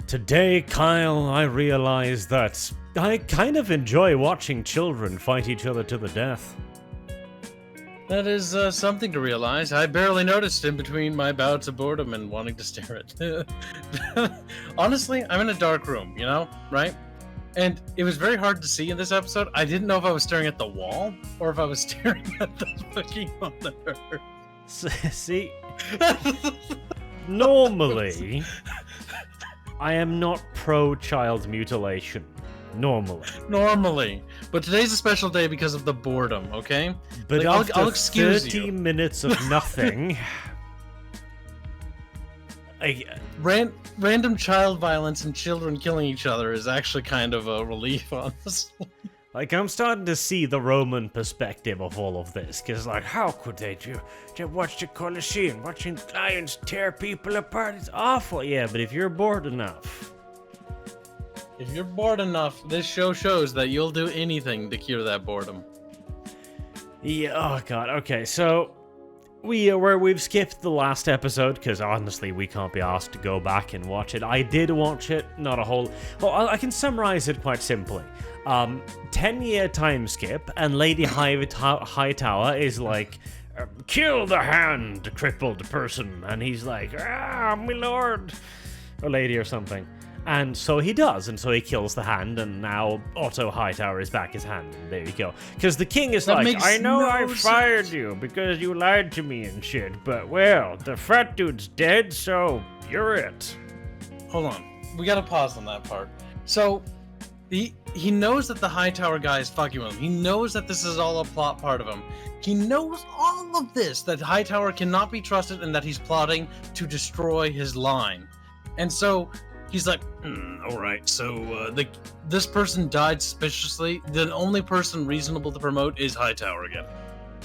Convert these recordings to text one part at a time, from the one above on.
Today, Kyle, I realized that I kind of enjoy watching children fight each other to the death. That is something to realize. I barely noticed in between my bouts of boredom and wanting to stare at. Honestly, I'm in a dark room, right? And it was very hard to see in this episode. I didn't know if I was staring at the wall or if I was staring at the fucking monitor. See, normally, I am not pro-child mutilation. Normally. But today's a special day because of the boredom, okay? But like, after I'll excuse 30 you. minutes of nothing... Random child violence and children killing each other is actually kind of a relief, honestly. Like, I'm starting to see the Roman perspective of all of this, because, like, how could they watch the Colosseum, watching lions tear people apart? It's awful. Yeah, but if you're bored enough... If you're bored enough, this show shows that you'll do anything to cure that boredom. Yeah, oh god, okay, so... We've skipped the last episode, because honestly, we can't be asked to go back and watch it. I did watch it, not a whole... Well, I can summarize it quite simply. 10-year time skip, and Lady Hightower is like, kill the hand, crippled person, and he's like, my lord, or lady or something. And so he does, and so he kills the hand, and now Otto Hightower is back his hand, and there you go. Because the king is like, I know I fired you because you lied to me and shit, but well, the fat dude's dead, so you're it. Hold on, we gotta pause on that part. So, he knows that the Hightower guy is fucking with him. He knows that this is all a plot part of him. He knows all of this, that Hightower cannot be trusted and that he's plotting to destroy his line. And so... He's like, alright, so this person died suspiciously. The only person reasonable to promote is Hightower again.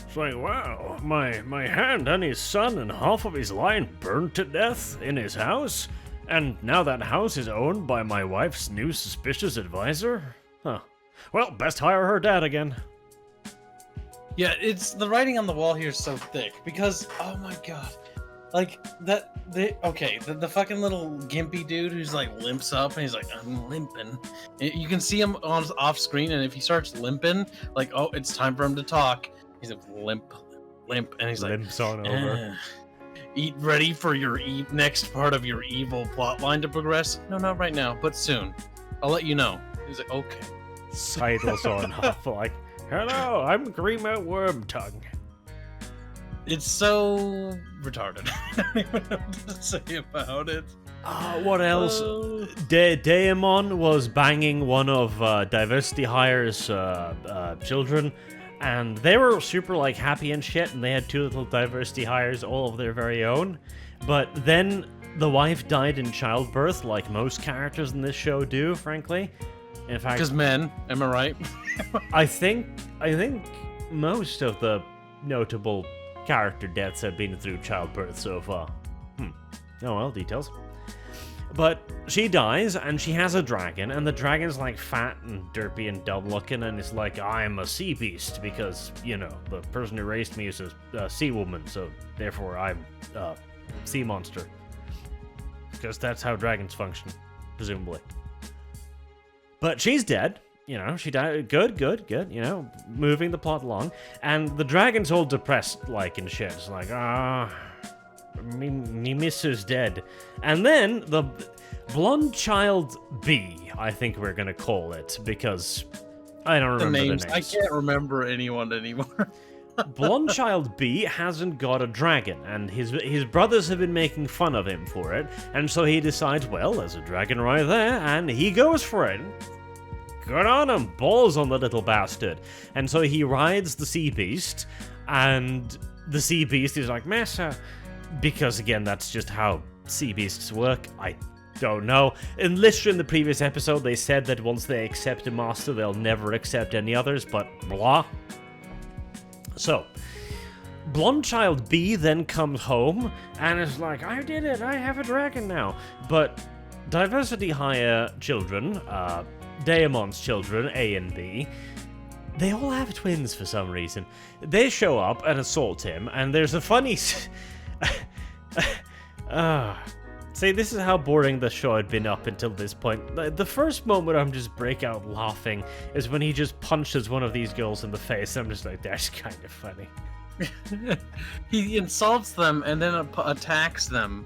It's like, wow, my hand and his son and half of his line burned to death in his house? And now that house is owned by my wife's new suspicious advisor? Huh. Well, best hire her dad again. Yeah, it's the writing on the wall here is so thick, because, oh my god. Like, the fucking little gimpy dude who's like limps up and he's like, I'm limping. You can see him off screen, and if he starts limping, like, oh, it's time for him to talk. He's like, limp, and he's like, limps on over. Eat ready for your next part of your evil plotline to progress? No, not right now, but soon. I'll let you know. He's like, okay. Sidles on off like, hello, I'm Grimo Wormtongue. It's so retarded. I don't even know what to say about it. What else? Daemon was banging one of Diversity Hire's children, and they were super like happy and shit, and they had two little Diversity Hires all of their very own. But then the wife died in childbirth, like most characters in this show do, frankly. In fact, because men, am I right? I think most of the notable character deaths have been through childbirth so far. Oh well, details. But she dies, and she has a dragon, and the dragon's like fat and derpy and dumb looking, and it's like, I'm a sea beast, because, the person who raised me is a sea woman, so therefore I'm a sea monster. Because that's how dragons function, presumably. But she's dead. She died. Good, moving the plot along. And the dragon's all depressed, like, and shit. It's like, me missus dead. And then the Blond Child B, I think we're gonna call it, because I don't remember the names. I can't remember anyone anymore. Blond Child B hasn't got a dragon, and his brothers have been making fun of him for it, and so he decides, well, there's a dragon right there, and he goes for it. Good on him, balls on the little bastard. And so he rides the sea beast, and the sea beast is like, Massa, because again, that's just how sea beasts work. I don't know. And literally in the previous episode, they said that once they accept a master, they'll never accept any others, but blah. So, Blond Child B then comes home, and is like, I did it, I have a dragon now. But Diversity Hire children, Daemon's children, A and B, they all have twins for some reason. They show up and assault him, and there's a funny... See, this is how boring the show had been up until this point. The first moment I'm just break out laughing is when he just punches one of these girls in the face. I'm just like, that's kind of funny. He insults them and then attacks them.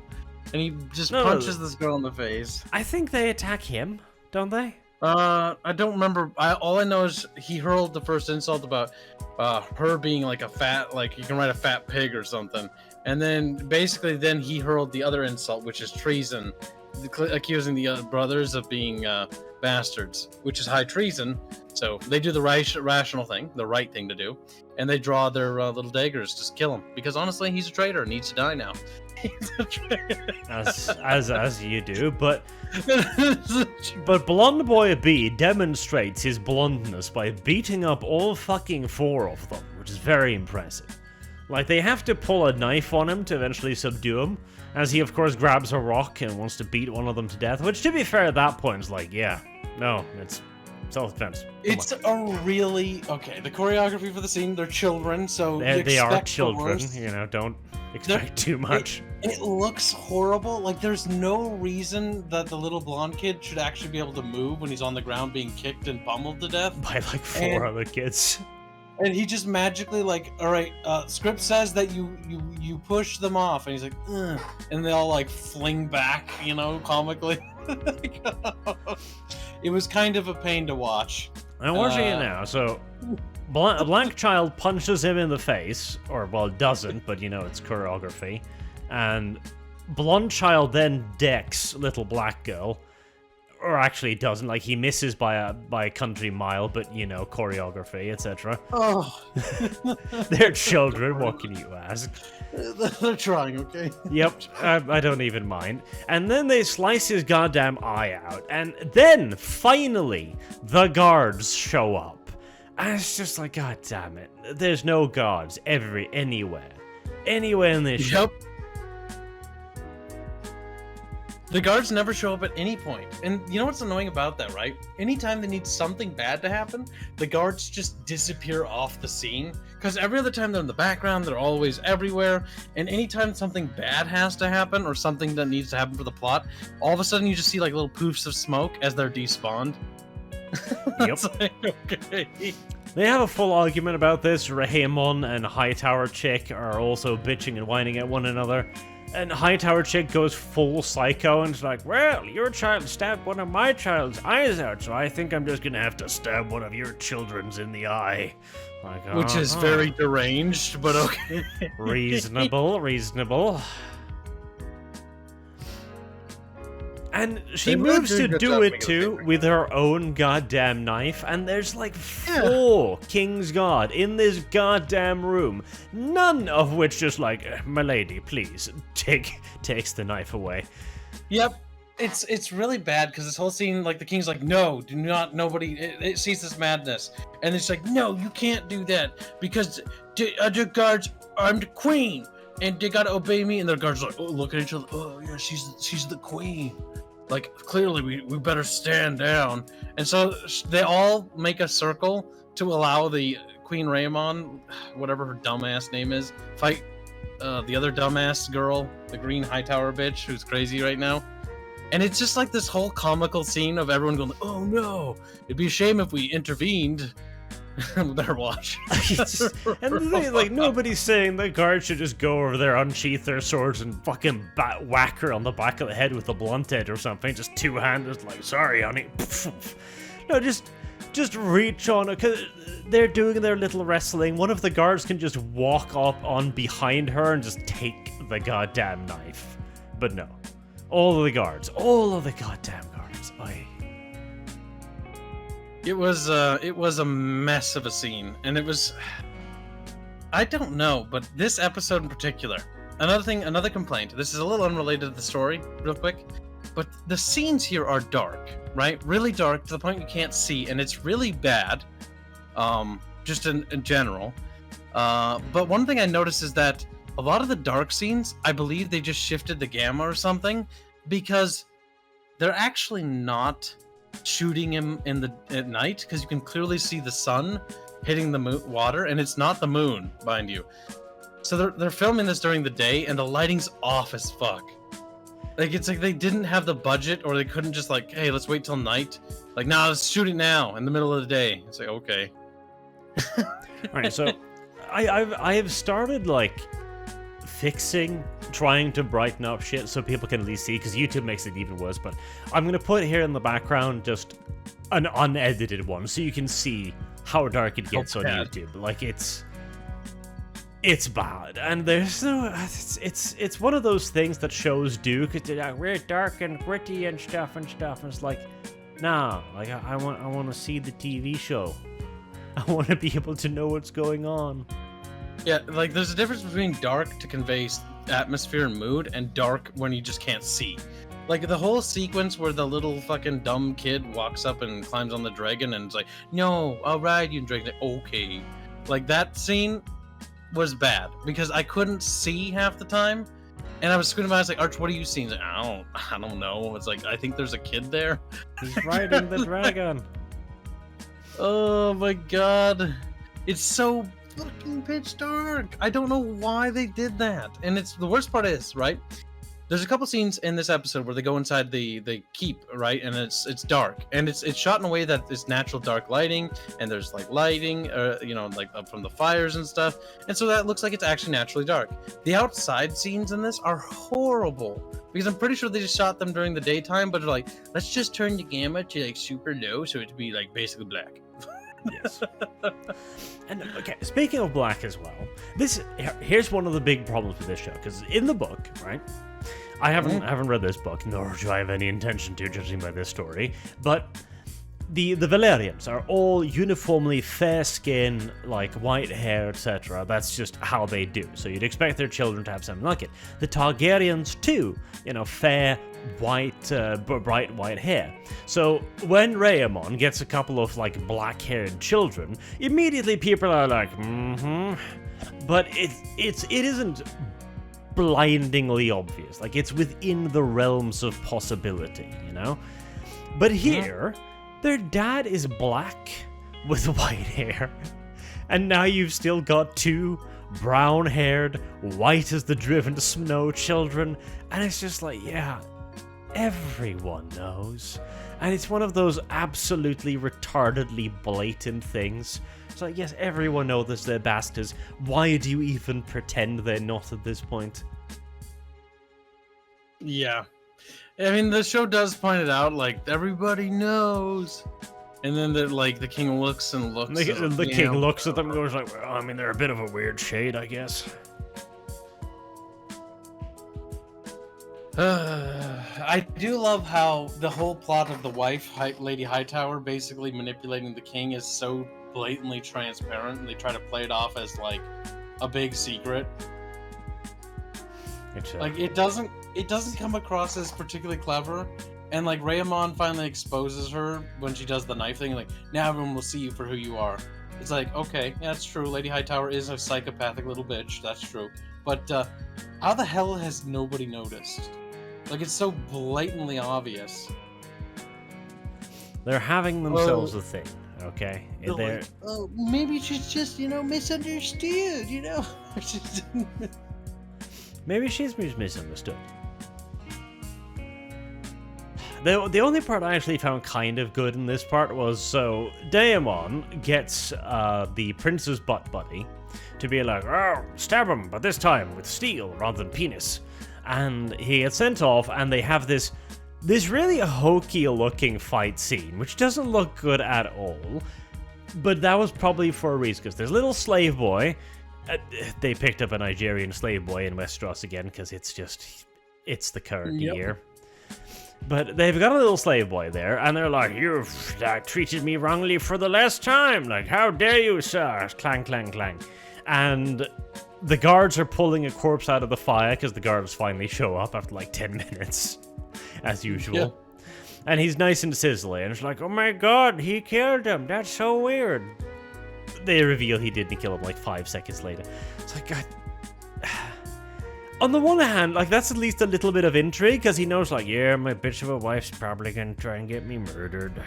And he just punches this girl in the face. I think they attack him, don't they? I don't remember. All I know is he hurled the first insult about her being like a fat, like you can write a fat pig or something. And then basically then he hurled the other insult, which is treason, accusing the brothers of being bastards, which is high treason. So they do the rational thing, the right thing to do, and they draw their little daggers to kill him. Because honestly, he's a traitor and needs to die now. He's a traitor. As you do, but Blond Boy B demonstrates his blondness by beating up all fucking 4 of them, which is very impressive. Like, they have to pull a knife on him to eventually subdue him, as he, of course, grabs a rock and wants to beat one of them to death, which, to be fair, at that point is like, yeah, no, it's self-defense. It's a really... Okay, the choreography for the scene, they're children, so they are children, you know, don't expect too much. It looks horrible. Like, there's no reason that the little blonde kid should actually be able to move when he's on the ground being kicked and pummeled to death. By, like, 4 other kids. And he just magically, like, all right, script says that you push them off, and he's like, ugh, and they all like fling back, you know, comically. It was kind of a pain to watch. I'm watching it now. So, Blank Child punches him in the face, or well, doesn't, but you know it's choreography, and Blond Child then decks little black girl. Or actually doesn't, like he misses by a country mile, but you know, choreography, etc. Oh. They're children, what can you ask? They're trying, okay? Yep, I don't even mind. And then they slice his goddamn eye out, and then, finally, the guards show up. And it's just like, god damn it, there's no guards anywhere in this show. The guards never show up at any point. And you know what's annoying about that, right? Anytime they need something bad to happen, the guards just disappear off the scene. Because every other time they're in the background, they're always everywhere. And anytime something bad has to happen, or something that needs to happen for the plot, all of a sudden you just see like little poofs of smoke as they're despawned. Yep. Like, okay. They have a full argument about this. Daemon and Hightower chick are also bitching and whining at one another. And Hightower chick goes full psycho and is like, well, your child stabbed one of my child's eyes out, so I think I'm just gonna have to stab one of your children's in the eye. Like, which is very deranged, but okay. Reasonable. And she moves to do it too with her own goddamn knife, and there's like 4 King's Guard in this goddamn room, none of which just like, milady, please, takes the knife away. Yep, it's really bad because this whole scene, like the king's like, no, do not, nobody, it sees this madness, and it's like, no, you can't do that because the other guards, I'm the queen, and they gotta obey me, and the guards are like, oh, look at each other, oh yeah, she's the queen. Like, clearly, we better stand down. And so they all make a circle to allow the Queen Daemon, whatever her dumbass name is, fight the other dumbass girl, the green Hightower bitch, who's crazy right now. And it's just like this whole comical scene of everyone going, oh no, it'd be a shame if we intervened. We better watch. And the thing, like, nobody's saying the guards should just go over there, unsheath their swords, and fucking whack her on the back of the head with a blunt edge or something. Just two-handed, like, sorry, honey. No, just reach on it, because they're doing their little wrestling. One of the guards can just walk up on behind her and just take the goddamn knife. But no. All of the goddamn guards. Aye. It was a mess of a scene, and it was, I don't know, but this episode in particular, another complaint, this is a little unrelated to the story, real quick, but the scenes here are dark, right? Really dark to the point you can't see, and it's really bad, just in general. But one thing I noticed is that a lot of the dark scenes, I believe they just shifted the gamma or something, because they're actually not shooting him at night, because you can clearly see the sun hitting the water, and it's not the moon, mind you. So they're filming this during the day, and the lighting's off as fuck. Like, it's like they didn't have the budget, or they couldn't just like, hey, let's wait till night. Like, nah, let's shoot it now in the middle of the day. It's like, okay. Alright, so I have started like trying to brighten up shit so people can at least see, because YouTube makes it even worse, but I'm gonna put here in the background just an unedited one so you can see how dark it gets on YouTube. Like, it's bad, and there's no, it's one of those things that shows do, because they're like, we're dark and gritty and stuff, and it's like, nah, like I want to see the TV show. I want to be able to know what's going on. Yeah, like there's a difference between dark to convey atmosphere and mood, and dark when you just can't see. Like the whole sequence where the little fucking dumb kid walks up and climbs on the dragon and it's like, no, I'll ride you, and dragon. Okay, like that scene was bad because I couldn't see half the time, and I was screaming. I was like, Arch, what are you seeing? Like, I don't know. It's like, I think there's a kid there. He's riding the dragon. Oh my god, it's so fucking pitch dark. I don't know why they did that. And it's the worst part is, right, there's a couple scenes in this episode where they go inside the keep, right, and it's dark, and it's shot in a way that is natural dark lighting, and there's like lighting, you know, like from the fires and stuff, and so that looks like it's actually naturally dark. The outside scenes in this are horrible, because I'm pretty sure they just shot them during the daytime, but they're like, let's just turn the gamma to like super low so it'd be like basically black. Yes. And okay, speaking of black as well, here's one of the big problems with this show, because in the book, right, I haven't read this book, nor do I have any intention to, judging by this story, but the Valerians are all uniformly fair skin, like white hair, etc. That's just how they do. So you'd expect their children to have something like it. The Targaryens too, you know, fair, white, bright white hair. So when Daemon gets a couple of like black-haired children, immediately people are like, but it isn't blindingly obvious. Like, it's within the realms of possibility, you know? But here, their dad is black with white hair, and now you've still got two brown-haired, white as the driven snow children, and it's just like, yeah, everyone knows. And it's one of those absolutely retardedly blatant things. It's like, yes, everyone knows they're bastards. Why do you even pretend they're not at this point? Yeah. I mean, the show does point it out, like, everybody knows. And then the king looks and looks. The king looks at them and goes like, well, I mean, they're a bit of a weird shade, I guess. I do love how the whole plot of the wife, Lady Hightower, basically manipulating the king is so blatantly transparent, and they try to play it off as like a big secret. Like it doesn't come across as particularly clever, and like Daemon finally exposes her when she does the knife thing. Like, now everyone will see you for who you are. It's like, okay, yeah, that's true. Lady Hightower is a psychopathic little bitch. That's true. But how the hell has nobody noticed? Like, it's so blatantly obvious. They're having themselves a thing, okay? They're like, oh, maybe she's just, misunderstood, Maybe she's misunderstood. The only part I actually found kind of good in this part was, so Daemon gets the prince's butt buddy to be like, oh, stab him, but this time with steel rather than penis. And he gets sent off, and they have this really hokey-looking fight scene, which doesn't look good at all. But that was probably for a reason, because there's a little slave boy. They picked up a Nigerian slave boy in Westeros again, because it's the current year. But they've got a little slave boy there, and they're like, you've treated me wrongly for the last time. Like, how dare you, sir? Clang, clang, clang. And the guards are pulling a corpse out of the fire, because the guards finally show up after like 10 minutes, as usual. Yeah. And he's nice and sizzly, and it's like, oh my god, he killed him. That's so weird. They reveal he didn't kill him like 5 seconds later. It's like, God. On the one hand, like, that's at least a little bit of intrigue, because he knows, like, yeah, my bitch of a wife's probably gonna try and get me murdered.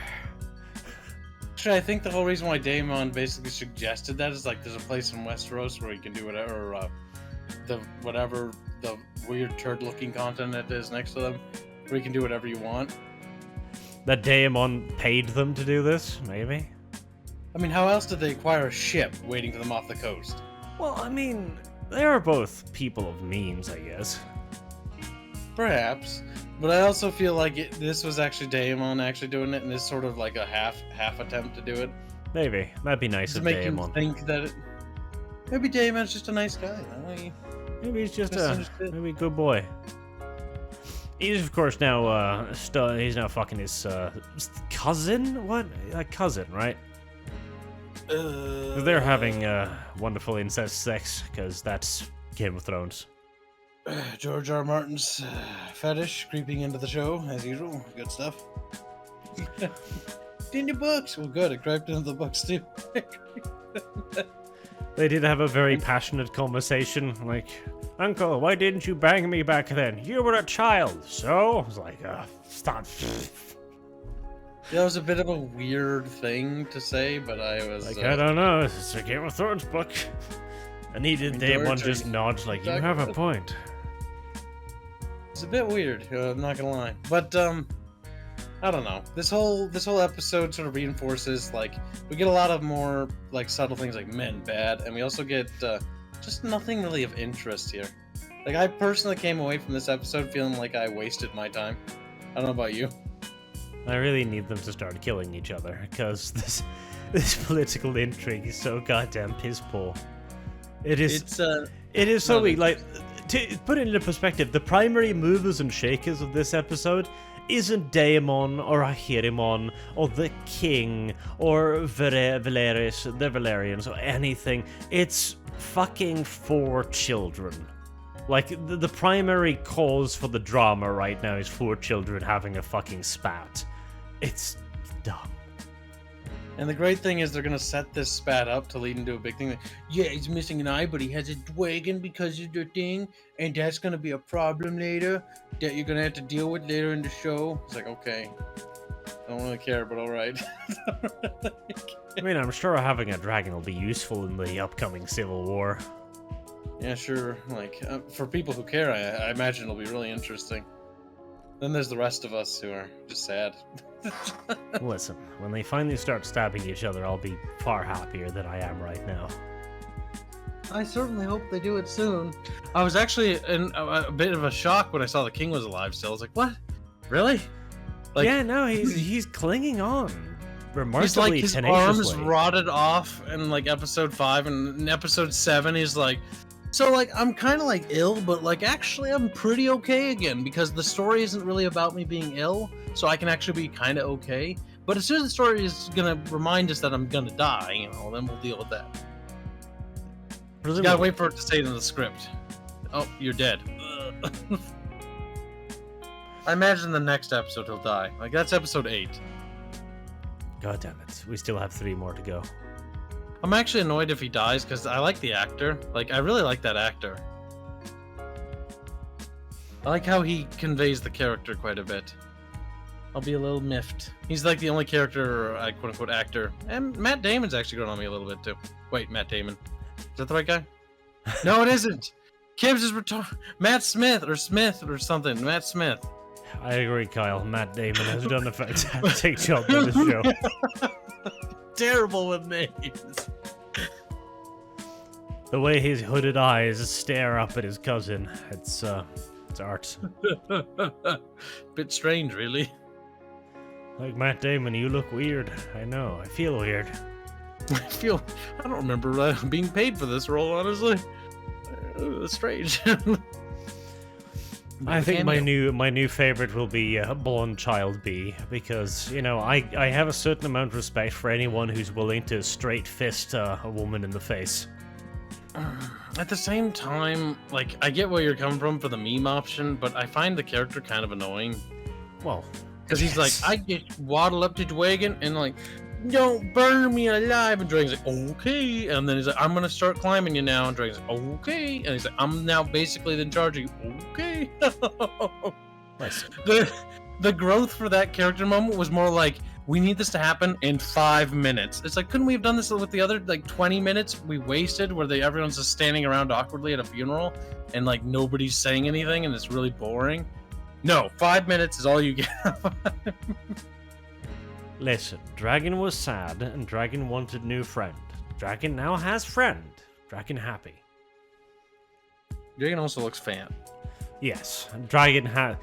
Actually, I think the whole reason why Daemon basically suggested that is, like, there's a place in Westeros where he can do whatever, the whatever the weird turd-looking continent is next to them, where you can do whatever you want. That Daemon paid them to do this, maybe? I mean, how else did they acquire a ship waiting for them off the coast? Well, I mean, they are both people of means, I guess. Perhaps, but I also feel like this was actually Daemon actually doing it, and this sort of like a half attempt to do it. Maybe. That'd be nice To of make Daemon. you think that maybe Daemon's just a nice guy. Maybe he's just maybe a good boy. He's of course now he's now fucking his cousin. What? A cousin, right? They're having wonderful incest sex because that's Game of Thrones. George R. Martin's fetish creeping into the show as usual. Good stuff. In the books. Well, good. It crept into the books too. They did have a very passionate conversation, like, Uncle, why didn't you bang me back then? You were a child, so? I was like, stop. That was a bit of a weird thing to say, but I was... Like, I don't know, it's a Game of Thrones book. And he did, Daemon just nods like, you have a point. It's a bit weird, I'm not gonna lie. But, I don't know. This whole episode sort of reinforces, like, we get a lot of more, like, subtle things like men bad, and we also get, just nothing really of interest here. Like, I personally came away from this episode feeling like I wasted my time. I don't know about you. I really need them to start killing each other, because this political intrigue is so goddamn piss poor. It is so weak. Like, to put it into perspective, the primary movers and shakers of this episode isn't Daemon or Ahirimon or the King or Viserys, the Valerians, or anything. It's fucking 4 children. Like, the primary cause for the drama right now is 4 children having a fucking spat. It's dumb. And the great thing is they're gonna set this spat up to lead into a big thing. Like, yeah, he's missing an eye, but he has a dragon because of the thing, and that's gonna be a problem later that you're gonna have to deal with later in the show. It's like, okay, I don't really care, but all right. I mean, I'm sure having a dragon will be useful in the upcoming Civil War. Yeah, sure. Like, for people who care, I imagine it'll be really interesting. Then there's the rest of us who are just sad. Listen, when they finally start stabbing each other, I'll be far happier than I am right now. I certainly hope they do it soon. I was actually in a bit of a shock when I saw the king was alive still. I was like, what? Really? Like, yeah, no, he's clinging on remarkably he's like, his tenaciously. arms rotted off in like episode 5, and in episode 7 he's like, so like I'm kind of like ill, but like actually I'm pretty okay again because the story isn't really about me being ill, so I can actually be kind of okay. But as soon as the story is gonna remind us that I'm gonna die, you know, then we'll deal with that. You gotta wait for it to say it in the script. Oh, you're dead. I imagine the next episode he'll die. Like, that's episode 8. God damn it. We still have 3 more to go. I'm actually annoyed if he dies, because I like the actor. Like, I really like that actor. I like how he conveys the character quite a bit. I'll be a little miffed. He's like the only character, quote-unquote, actor. And Matt Damon's actually grown on me a little bit, too. Wait, Matt Damon. Is that the right guy? No, it isn't! Kibbs is Matt Smith or something. Matt Smith. I agree, Kyle. Matt Damon has done a fantastic job on this show. Terrible with names. The way his hooded eyes stare up at his cousin, it's art. Bit strange, really. Like, Matt Damon, you look weird. I know, I feel weird. I don't remember being paid for this role, honestly. It's strange. I think my new favorite will be Blond Child B, because, you know, I have a certain amount of respect for anyone who's willing to straight fist a woman in the face. At the same time, like, I get where you're coming from for the meme option, but I find the character kind of annoying. Well, because he's like, I just waddle up to the wagon and like, don't burn me alive, and Dragon's like, okay, and then he's like, I'm gonna start climbing you now, and Dragon's like, okay, and he's like, I'm now basically in charge of you, okay. nice. The growth for that character moment was more like, we need this to happen in 5 minutes. It's like, couldn't we have done this with the other like 20 minutes we wasted where everyone's just standing around awkwardly at a funeral and like nobody's saying anything and it's really boring? No, 5 minutes is all you get. Listen, Dragon was sad and Dragon wanted new friend. Dragon now has friend. Dragon happy. Dragon also looks fat. Yes, Dragon had...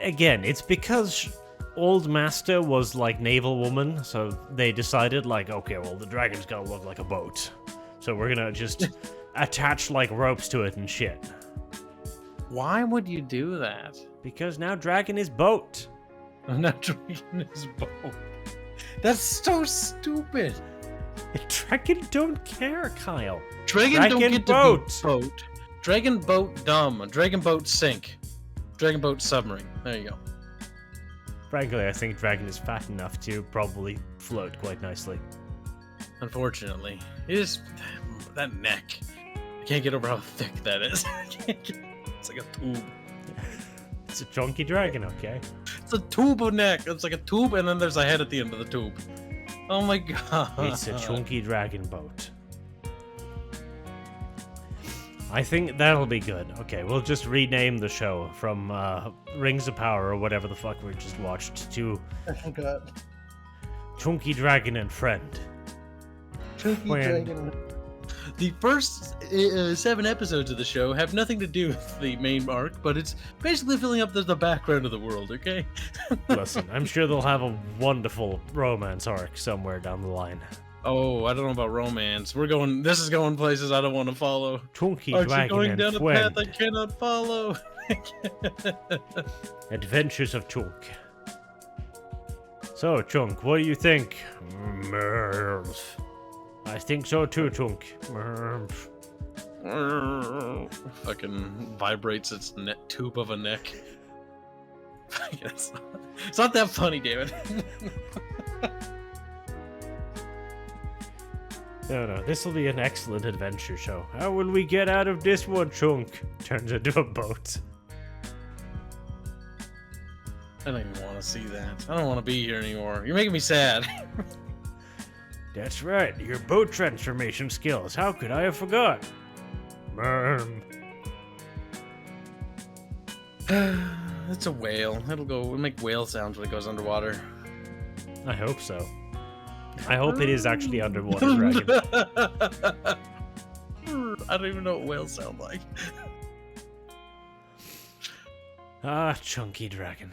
Again, it's because Old Master was like naval woman, so they decided like, okay, well, the dragon's gotta look like a boat. So we're gonna just attach like ropes to it and shit. Why would you do that? Because now Dragon is boat. Now Dragon is boat. That's so stupid. Dragon don't care, Kyle. Dragon don't get boat. to be boat. Dragon boat dumb. Dragon boat sink. Dragon boat submarine. There you go. Frankly, I think Dragon is fat enough to probably float quite nicely. Unfortunately. It is... That neck. I can't get over how thick that is. It's like a tube. It's a chunky dragon, okay? It's a tube of neck. It's like a tube and then there's a head at the end of the tube. Oh my god. It's a chunky dragon boat. I think that'll be good. Okay, we'll just rename the show from Rings of Power or whatever the fuck we just watched to Oh god. Chunky Dragon and Friend. Chunky Dragon. The first 7 episodes of the show have nothing to do with the main arc, but it's basically filling up the background of the world, okay? Listen, I'm sure they'll have a wonderful romance arc somewhere down the line. Oh, I don't know about romance. This is going places I don't want to follow. Chunky Aren't Dragon you going and down a Friend. path I cannot follow? Adventures of Chunk. So, Chunk, what do you think? I think so too, Chunk. Fucking vibrates its tube of a neck. It's not that funny, David. No, this will be an excellent adventure show. How will we get out of this one, Chunk? Turns into a boat. I don't even want to see that. I don't want to be here anymore. You're making me sad. That's right, your boat transformation skills. How could I have forgot? It's a whale. It'll make whale sounds when it goes underwater. I hope so. I hope it is actually underwater dragon. I don't even know what whales sound like. Ah, chunky dragon.